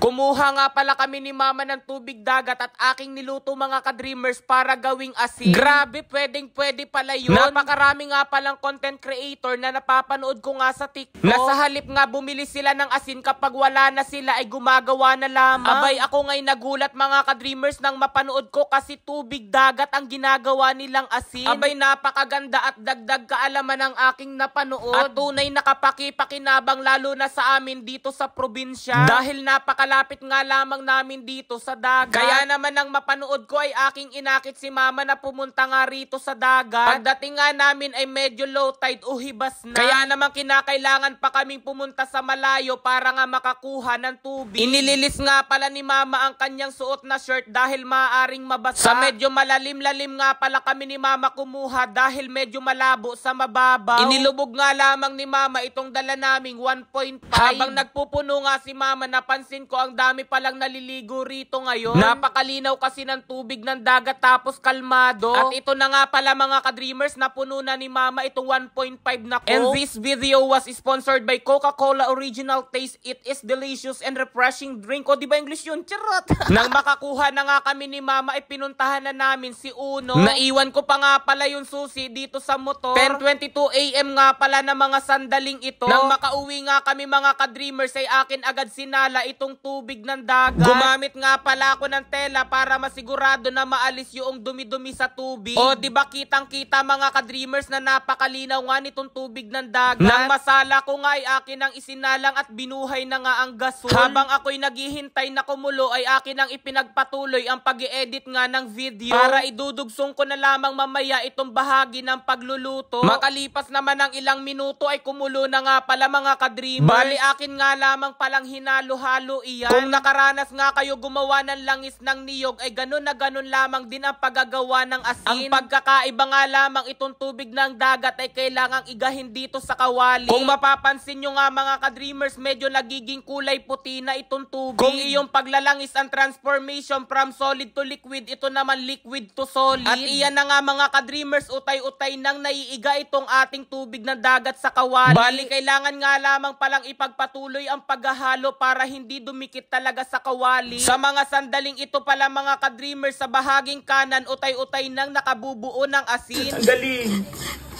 Kumuha nga pala kami ni mama ng tubig dagat at aking niluto mga ka-dreamers para gawing asin. Grabe, pwedeng-pwede pala yun. Napakarami nga palang content creator na napapanood ko nga sa TikTok. Na sa halip nga bumili sila ng asin kapag wala na sila ay gumagawa na lamang. Abay, ako nga'y nagulat mga ka-dreamers nang mapanood ko kasi tubig dagat ang ginagawa nilang asin. Abay, napakaganda at dagdag kaalaman ng aking napanood. At tunay nakapaki-pakinabang lalo na sa amin dito sa probinsya. Dahil napakalapit nga lamang namin dito sa dagat. Kaya naman nang mapanood ko ay aking inakit si mama na pumunta nga rito sa dagat. Pagdating nga namin ay medyo low tide o hibas na. Kaya naman kinakailangan pa kaming pumunta sa malayo para nga makakuha ng tubig. Inililis nga pala ni mama ang kanyang suot na shirt dahil maaaring mabasa. Sa medyo malalim-lalim nga pala kami ni mama kumuha dahil medyo malabo sa mababaw. Inilubog nga lamang ni mama itong dala naming 1.5. Habang nagpupuno nga si mama, napansin ko ang dami palang naliligo rito ngayon. Napakalinaw kasi ng tubig ng dagat tapos kalmado. At ito na nga pala mga ka-dreamers, napuno na ni mama itong 1.5 na Coke. And this video was sponsored by Coca-Cola Original Taste. It is delicious and refreshing drink. O diba English yun? Charot! Nang makakuha na nga kami ni mama ay pinuntahan na namin si Uno. Naiwan ko pa nga pala yung susi dito sa motor. 10:22 AM nga pala na mga sandaling ito. Nang makauwi nga kami mga ka-dreamers ay akin agad sinala itong tubig ng dagat. Gumamit nga pala ako ng tela para masigurado na maalis yung dumi-dumi sa tubig. O diba kitang-kita mga ka-dreamers na napakalinaw nga nitong tubig ng dagat. Nang masala ko nga ay akin ang isinalang at binuhay na nga ang gasol. Habang ako'y naghihintay na kumulo ay akin ang ipinagpatuloy ang pag-i-edit nga ng video. Para idudugsong ko na lamang mamaya itong bahagi ng pagluluto. Makalipas naman ng ilang minuto ay kumulo na nga pala mga ka-dreamers. Bali akin nga lamang palang hinalo-halo iyan. Kung nakaranas nga kayo gumawa ng langis ng niyog ay ganun na ganun lamang din ang paggagawa ng asin. Ang pagkakaiba nga lamang itong tubig ng dagat ay kailangang igahin dito sa kawali. Kung mapapansin nyo nga mga ka-dreamers, medyo nagiging kulay puti na itong tubig. Kung iyong paglalangis ang transformation from solid to liquid, ito naman liquid to solid. At iyan na nga mga ka-dreamers, utay-utay nang naiiga itong ating tubig ng dagat sa kawali. Bali kailangan nga lamang palang ipagpatuloy ang paghahalo para hindi dumikit talaga sa kawali. Sa mga sandaling ito pala mga ka-dreamers, sa bahaging kanan, utay-utay nang nakabubuo ng asin. Ang galing!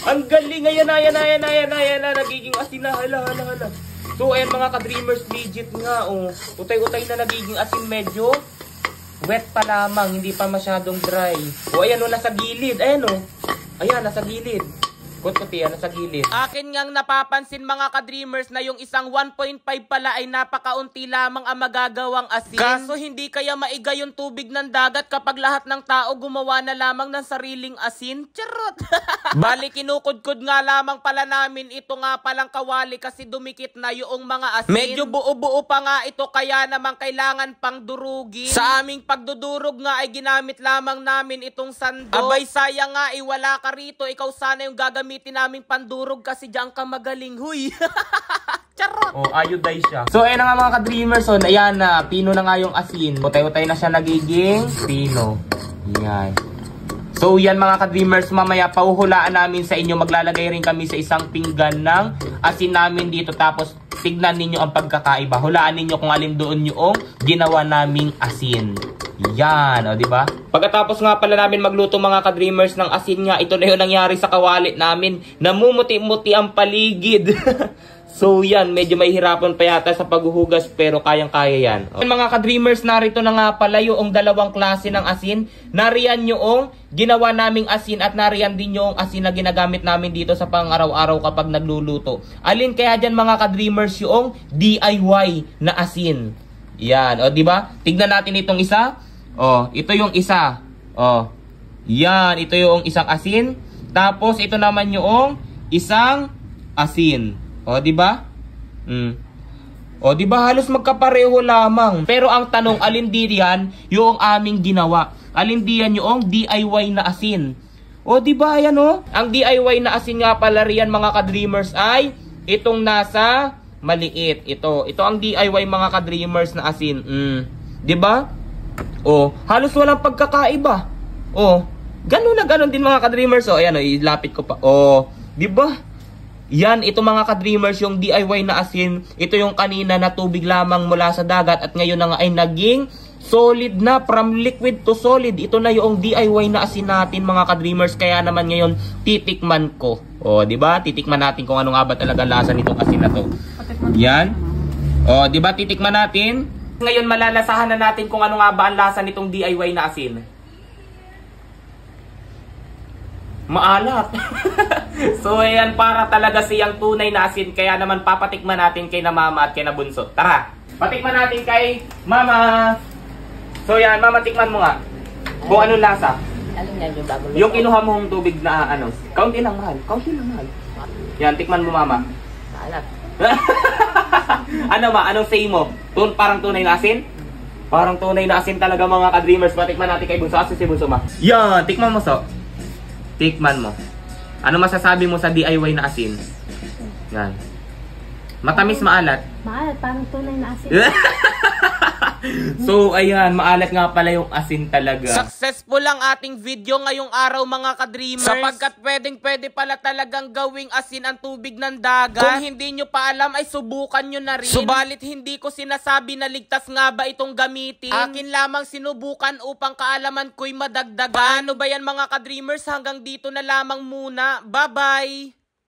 Ang galing! Ayan na, nagiging asin na, hala. So ayan mga ka-dreamers, legit nga oh. Utay-utay na nagiging asin, medyo wet pa lamang, hindi pa masyadong dry. O ayan o, nasa gilid, ayan o. Ayan, nasa gilid. Kuti-kuti, nasa gilid. Akin ngang napapansin mga ka-dreamers na yung isang 1.5 pala ay napakaunti lamang ang magagawang asin. Kaso hindi kaya maiga yung tubig ng dagat kapag lahat ng tao gumawa na lamang ng sariling asin? Charot! Bali, kinukudkud nga lamang pala namin ito nga palang kawali kasi dumikit na yung mga asin. Medyo buo-buo pa nga ito kaya naman kailangan pang durugin. Sa aming pagdudurog nga ay ginamit lamang namin itong sando. Abay, sayang nga wala ka rito. Ikaw sana yung gagamitin naming pandurog kasi diyan ka magaling. Huy! Charot! Oh, ayuday siya. So, ayan na nga mga ka-dreamers. So, ayan na. Pino na nga yung asin. Utay-utay na siya nagiging pino. Yan. So, yan mga ka-dreamers. Mamaya, pauhulaan namin sa inyo. Maglalagay rin kami sa isang pinggan ng asin namin dito. Tapos, tignan ninyo ang pagkakaiba. Hulaan ninyo kung alin doon yung ginawa naming asin. Yan, o diba? Pagkatapos nga pala namin magluto mga ka-dreamers ng asin nga, ito na yung nangyari sa kawali namin. Namumuti-muti ang paligid. So yan, medyo may hirapan pa yata sa paghuhugas pero kayang-kaya yan. Mga ka-dreamers, narito na nga pala yung dalawang klase ng asin. Nariyan yung ginawa naming asin at nariyan din yung asin na ginagamit namin dito sa pang-araw-araw kapag nagluluto. Alin kaya dyan mga ka-dreamers yung DIY na asin? Yan, o diba? Tignan natin itong isa. O, ito yung isa. O, yan, ito yung isang asin. Tapos ito naman yung isang asin. O, diba? O, diba? Halos magkapareho lamang. Pero ang tanong, alin diyan yung aming ginawa? Alin diyan yung DIY na asin? O, diba? Ayan o. Ang DIY na asin nga pala riyan mga ka-dreamers ay itong nasa maliit. Ito ang DIY mga ka-dreamers na asin. Diba? O, halos walang pagkakaiba. O, ganun na ganun din mga ka-dreamers. O, ayan o, ilapit ko pa. O, diba? Yan, ito mga ka-dreamers, yung DIY na asin. Ito yung kanina na tubig lamang mula sa dagat at ngayon na nga ay naging solid na, from liquid to solid. Ito na yung DIY na asin natin mga ka-dreamers. Kaya naman ngayon titikman ko. O, di ba? Titikman natin kung ano nga ba talaga lasa nitong asin na to. Yan. O, di ba? Titikman natin. Ngayon malalasahan na natin kung ano nga ba ang lasa nitong DIY na asin. Maalat. So ayan, para talaga siyang tunay na asin. Kaya naman papatikman natin kay na mama at kay na bunso. Tara, patikman natin kay mama. So yan, mama, tikman mo nga kung anong lasa. Alin yan yung bago? Yung kinuha mong tubig na ano, kaunti lang mahal. Kaunti lang mahal. Yan, tikman mo mama. Maalat. Ano ma, anong say mo? Parang tunay na asin? Parang tunay na asin talaga mga ka-dreamers. Patikman natin kay bunso. Asin si bunso ma. Yan, tikman mo so. Tikman mo. Ano masasabi mo sa DIY na asin? Yan. Matamis, maalat? Maalat, parang tunay na asin. So, ayan, maalat nga pala yung asin talaga. Successful ang ating video ngayong araw mga ka-dreamers. Sapagkat pwede pala talagang gawing asin ang tubig ng dagat. Kung hindi nyo pa alam ay subukan nyo na rin. Subalit hindi ko sinasabi na ligtas nga ba itong gamitin. Akin lamang sinubukan upang kaalaman ko'y madagdagan. Paano ba yan mga ka-dreamers? Hanggang dito na lamang muna. Bye-bye!